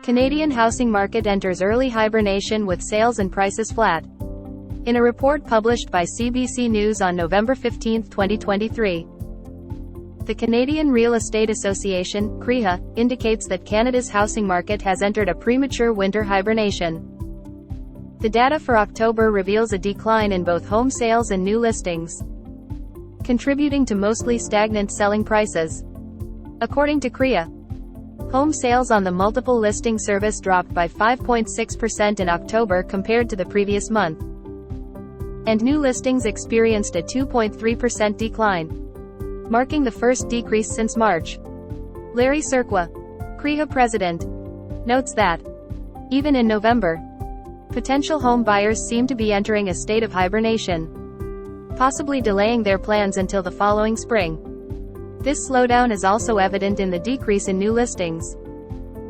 Canadian housing market enters early hibernation with sales and prices flat. In a report published by CBC News on November 15, 2023, the Canadian Real Estate Association, CREA, indicates that Canada's housing market has entered a premature winter hibernation. The data for October reveals a decline in both home sales and new listings, contributing to mostly stagnant selling prices. According to CREA, home sales on the multiple listing service dropped by 5.6% in October compared to the previous month, and new listings experienced a 2.3% decline, marking the first decrease since March. Larry Serqua, CREA president, notes that, even in November, potential home buyers seem to be entering a state of hibernation, possibly delaying their plans until the following spring. This slowdown is also evident in the decrease in new listings,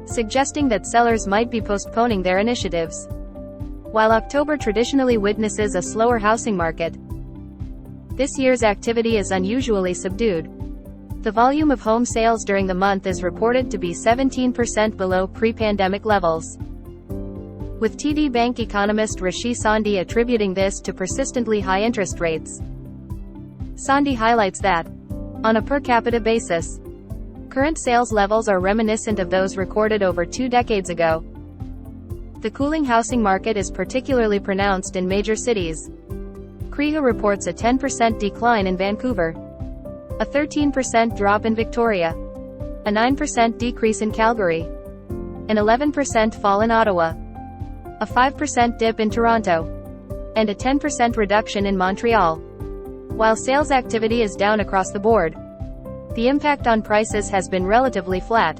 suggesting that sellers might be postponing their initiatives. While October traditionally witnesses a slower housing market, this year's activity is unusually subdued. The volume of home sales during the month is reported to be 17% below pre-pandemic levels, with TD Bank economist Rishi Sandhi attributing this to persistently high interest rates. Sandhi highlights that, on a per capita basis, current sales levels are reminiscent of those recorded over 2 decades ago. The cooling housing market is particularly pronounced in major cities. CREA reports a 10% decline in Vancouver, a 13% drop in Victoria, a 9% decrease in Calgary, an 11% fall in Ottawa, a 5% dip in Toronto, and a 10% reduction in Montreal. While sales activity is down across the board, the impact on prices has been relatively flat.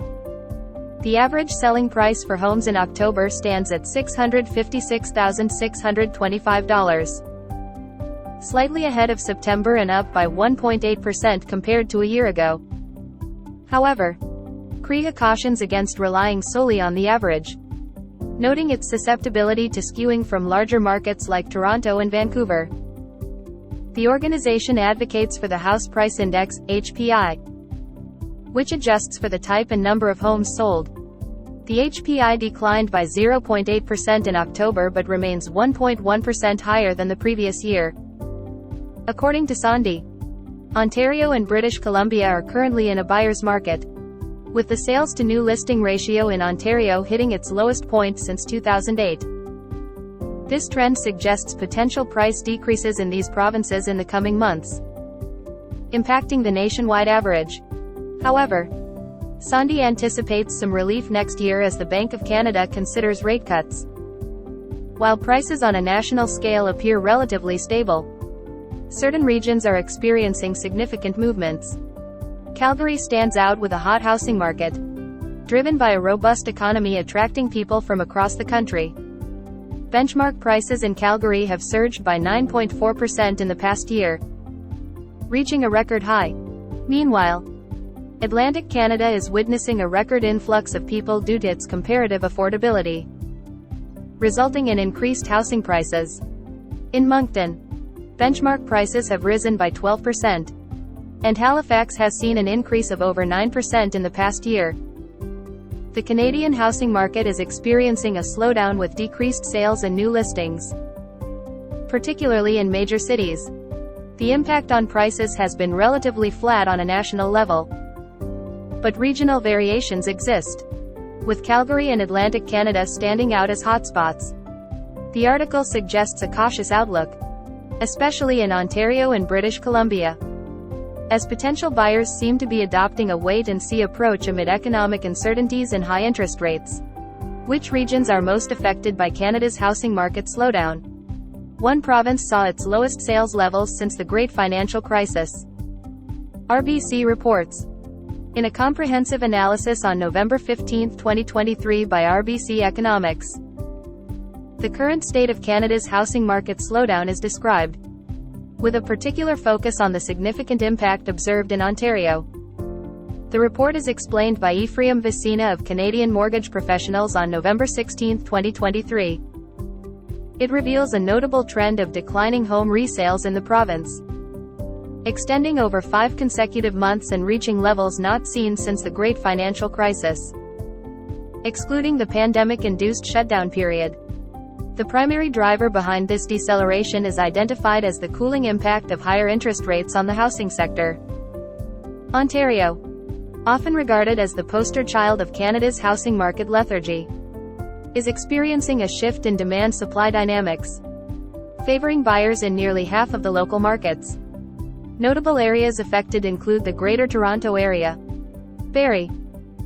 The average selling price for homes in October stands at $656,625, slightly ahead of September and up by 1.8% compared to a year ago. However, CREA cautions against relying solely on the average, noting its susceptibility to skewing from larger markets like Toronto and Vancouver. The organization advocates for the House Price Index, HPI, which adjusts for the type and number of homes sold. The HPI declined by 0.8% in October but remains 1.1% higher than the previous year. According to Sandhi, Ontario and British Columbia are currently in a buyer's market, with the sales to new listing ratio in Ontario hitting its lowest point since 2008. This trend suggests potential price decreases in these provinces in the coming months, impacting the nationwide average. However, Sandhi anticipates some relief next year as the Bank of Canada considers rate cuts. While prices on a national scale appear relatively stable, certain regions are experiencing significant movements. Calgary stands out with a hot housing market, driven by a robust economy attracting people from across the country. Benchmark prices in Calgary have surged by 9.4% in the past year, reaching a record high. Meanwhile, Atlantic Canada is witnessing a record influx of people due to its comparative affordability, resulting in increased housing prices. In Moncton, benchmark prices have risen by 12%, and Halifax has seen an increase of over 9% in the past year. The Canadian housing market is experiencing a slowdown with decreased sales and new listings, particularly in major cities. The impact on prices has been relatively flat on a national level, but regional variations exist, with Calgary and Atlantic Canada standing out as hotspots. The article suggests a cautious outlook, especially in Ontario and British Columbia, as potential buyers seem to be adopting a wait-and-see approach amid economic uncertainties and high interest rates. Which regions are most affected by Canada's housing market slowdown? One province saw its lowest sales levels since the Great Financial Crisis. RBC reports. In a comprehensive analysis on November 15, 2023 by RBC Economics, the current state of Canada's housing market slowdown is described, with a particular focus on the significant impact observed in Ontario. The report is explained by Ephraim Vicina of Canadian Mortgage Professionals on November 16, 2023. It reveals a notable trend of declining home resales in the province, extending over 5 consecutive months and reaching levels not seen since the Great Financial Crisis. excluding the pandemic-induced shutdown period. The primary driver behind this deceleration is identified as the cooling impact of higher interest rates on the housing sector. Ontario, often regarded as the poster child of Canada's housing market lethargy, is experiencing a shift in demand-supply dynamics, favoring buyers in nearly half of the local markets. Notable areas affected include the Greater Toronto Area, Barrie,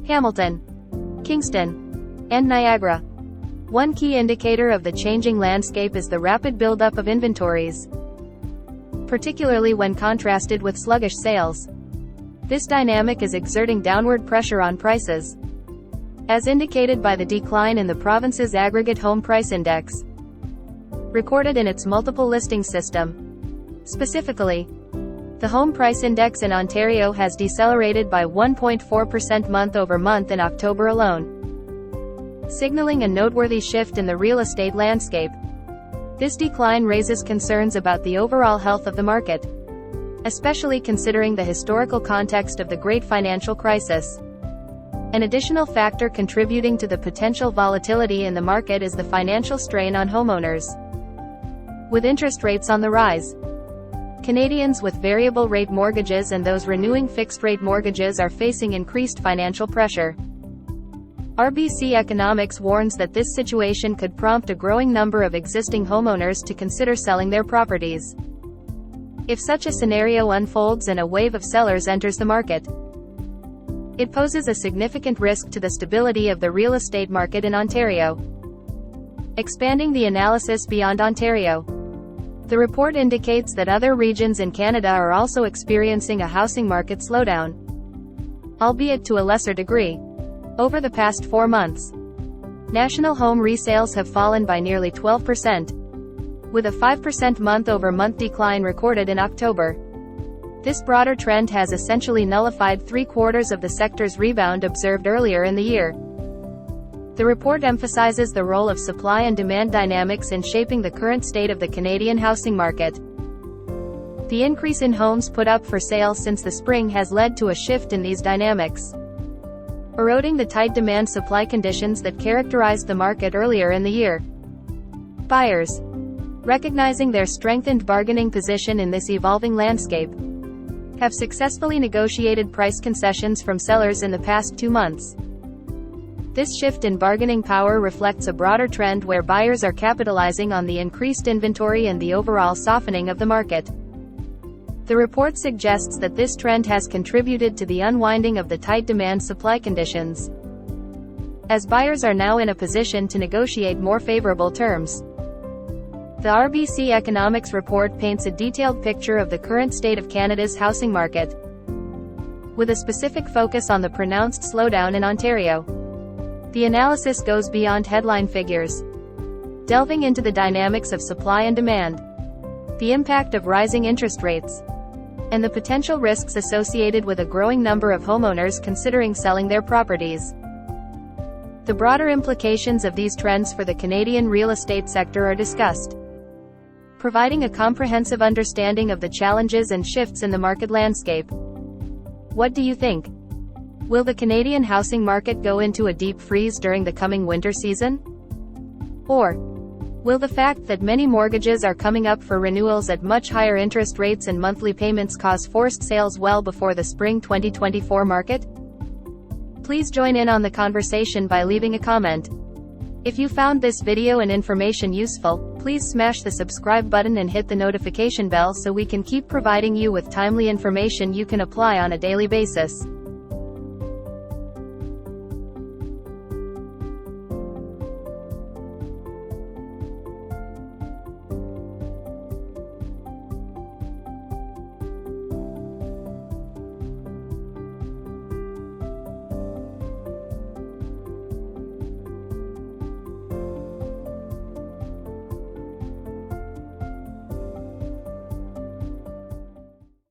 Hamilton, Kingston, and Niagara. One key indicator of the changing landscape is the rapid buildup of inventories, particularly when contrasted with sluggish sales. This dynamic is exerting downward pressure on prices, as indicated by the decline in the province's aggregate home price index, recorded in its multiple listing system. Specifically, the home price index in Ontario has decelerated by 1.4% month-over-month in October alone, signaling a noteworthy shift in the real estate landscape. This decline raises concerns about the overall health of the market, especially considering the historical context of the Great Financial Crisis. An additional factor contributing to the potential volatility in the market is the financial strain on homeowners. With interest rates on the rise, Canadians with variable-rate mortgages and those renewing fixed-rate mortgages are facing increased financial pressure. RBC Economics warns that this situation could prompt a growing number of existing homeowners to consider selling their properties. If such a scenario unfolds and a wave of sellers enters the market, it poses a significant risk to the stability of the real estate market in Ontario. Expanding the analysis beyond Ontario, the report indicates that other regions in Canada are also experiencing a housing market slowdown, albeit to a lesser degree. Over the past 4 months, national home resales have fallen by nearly 12%, with a 5% month-over-month decline recorded in October. This broader trend has essentially nullified 3/4 of the sector's rebound observed earlier in the year. The report emphasizes the role of supply and demand dynamics in shaping the current state of the Canadian housing market. The increase in homes put up for sale since the spring has led to a shift in these dynamics, eroding the tight demand-supply conditions that characterized the market earlier in the year. Buyers, recognizing their strengthened bargaining position in this evolving landscape, have successfully negotiated price concessions from sellers in the past 2 months. This shift in bargaining power reflects a broader trend where buyers are capitalizing on the increased inventory and the overall softening of the market. The report suggests that this trend has contributed to the unwinding of the tight demand-supply conditions, as buyers are now in a position to negotiate more favorable terms. The RBC Economics report paints a detailed picture of the current state of Canada's housing market, with a specific focus on the pronounced slowdown in Ontario. The analysis goes beyond headline figures, delving into the dynamics of supply and demand, the impact of rising interest rates, and the potential risks associated with a growing number of homeowners considering selling their properties. The broader implications of these trends for the Canadian real estate sector are discussed, providing a comprehensive understanding of the challenges and shifts in the market landscape. What do you think? Will the Canadian housing market go into a deep freeze during the coming winter season? Or will the fact that many mortgages are coming up for renewals at much higher interest rates and monthly payments cause forced sales well before the spring 2024 market? Please join in on the conversation by leaving a comment. If you found this video and information useful, please smash the subscribe button and hit the notification bell so we can keep providing you with timely information you can apply on a daily basis.